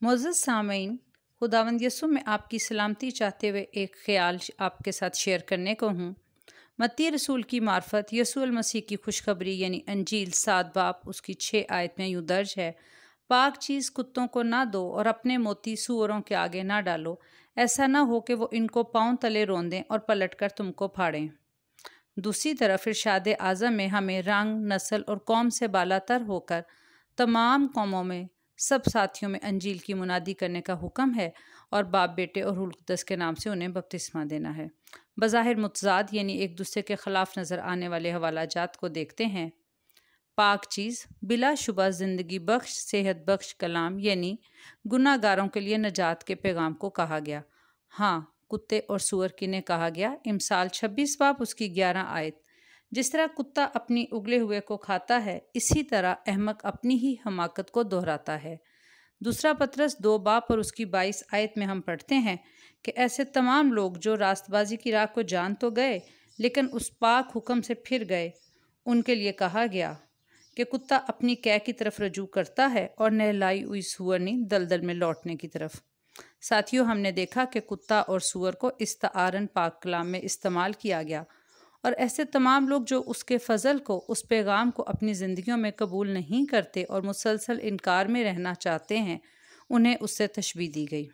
معزز سامعین، خداوند یسوع میں آپ کی سلامتی چاہتے ہوئے ایک خیال آپ کے ساتھ شیئر کرنے کو ہوں۔ متی رسول کی معرفت یسوع المسیح کی خوشخبری یعنی انجیل 7 باب اس کی 6 آیت میں یوں درج ہے: پاک چیز کتوں کو نہ دو اور اپنے موتی سؤروں کے آگے نہ ڈالو، ایسا نہ ہو کہ وہ ان کو پاؤں تلے روندیں اور پلٹ کر تم کو پھاڑیں۔ دوسری طرف ارشاد اعظم میں ہمیں رنگ، نسل اور قوم سے بالا تر ہو کر تمام قوموں میں سب ساتھیوں میں انجیل کی منادی کرنے کا حکم ہے اور باپ، بیٹے اور روح القدس کے نام سے انہیں بپتسمہ دینا ہے۔ بظاہر متضاد یعنی ایک دوسرے کے خلاف نظر آنے والے حوالہ جات کو دیکھتے ہیں۔ پاک چیز بلا شبہ زندگی بخش، صحت بخش کلام یعنی گناہ گاروں کے لیے نجات کے پیغام کو کہا گیا۔ ہاں، کتے اور سور کنہیں کہا گیا؟ امثال 26 باب اس کی 11 آیت۔ جس طرح کتا اپنی اگلے ہوئے کو کھاتا ہے، اسی طرح احمق اپنی ہی حماقت کو دہراتا ہے۔ دوسرا پطرس 2 باب اور اس کی 22 آیت میں ہم پڑھتے ہیں کہ ایسے تمام لوگ جو راست بازی کی راہ کو جان تو گئے لیکن اس پاک حکم سے پھر گئے، ان کے لیے کہا گیا کہ کتا اپنی قے کی طرف رجوع کرتا ہے اور نہلائی ہوئی سورنی دلدل میں لوٹنے کی طرف۔ ساتھیوں، ہم نے دیکھا کہ کتا اور سور کو استعارن پاک کلام میں استعمال کیا گیا، اور ایسے تمام لوگ جو اس کے فضل کو، اس پیغام کو اپنی زندگیوں میں قبول نہیں کرتے اور مسلسل انکار میں رہنا چاہتے ہیں، انہیں اس سے تشبیہ دی گئی۔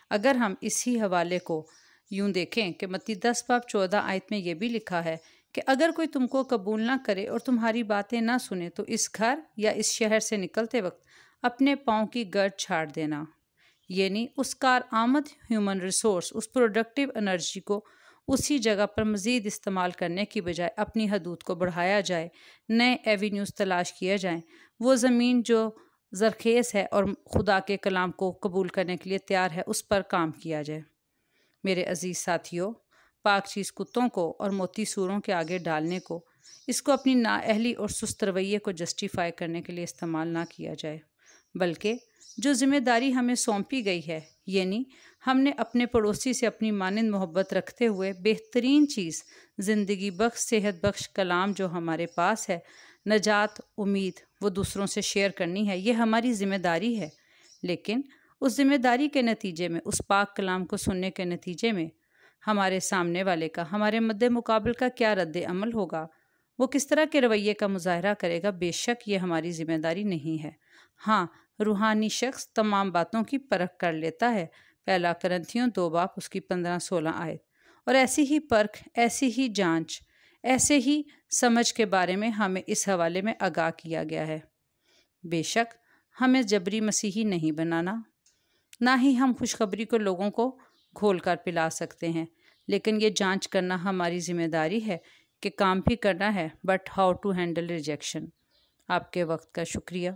اگر ہم اسی حوالے کو یوں دیکھیں کہ متی 10 باب 14 آیت میں یہ بھی لکھا ہے کہ اگر کوئی تم کو قبول نہ کرے اور تمہاری باتیں نہ سنے تو اس گھر یا اس شہر سے نکلتے وقت اپنے پاؤں کی گرد چھاڑ دینا، یعنی اس کارآمد ہیومن ریسورس، اس پروڈکٹیو انرجی کو اسی جگہ پر مزید استعمال کرنے کی بجائے اپنی حدود کو بڑھایا جائے، نئے ایوینیوز تلاش کیے جائیں، وہ زمین جو زرخیز ہے اور خدا کے کلام کو قبول کرنے کے لیے تیار ہے، اس پر کام کیا جائے۔ میرے عزیز ساتھیوں، پاک چیز کتوں کو اور موتی سوروں کے آگے ڈالنے کو، اس کو اپنی نااہلی اور سست رویے کو جسٹیفائی کرنے کے لیے استعمال نہ کیا جائے، بلکہ جو ذمہ داری ہمیں سونپی گئی ہے، یعنی ہم نے اپنے پڑوسی سے اپنی مانند محبت رکھتے ہوئے بہترین چیز زندگی بخش، صحت بخش کلام جو ہمارے پاس ہے، نجات، امید، وہ دوسروں سے شیئر کرنی ہے۔ یہ ہماری ذمہ داری ہے، لیکن اس ذمہ داری کے نتیجے میں، اس پاک کلام کو سننے کے نتیجے میں ہمارے سامنے والے کا، ہمارے مد مقابل کا کیا رد عمل ہوگا، وہ کس طرح کے رویے کا مظاہرہ کرے گا، بے شک یہ ہماری ذمہ داری نہیں ہے۔ ہاں، روحانی شخص تمام باتوں کی پرکھ کر لیتا ہے، پہلا کرنتھیوں 2 باب اس کی 15-16 آیت، اور ایسی ہی پرکھ، ایسی ہی جانچ، ایسے ہی سمجھ کے بارے میں ہمیں اس حوالے میں آگاہ کیا گیا ہے۔ بے شک ہمیں جبری مسیحی نہیں بنانا، نہ ہی ہم خوشخبری کو لوگوں کو گھول کر پلا سکتے ہیں، لیکن یہ جانچ کرنا ہماری ذمہ داری ہے کہ کام بھی کرنا ہے، but how to handle rejection. آپ کے وقت کا شکریہ۔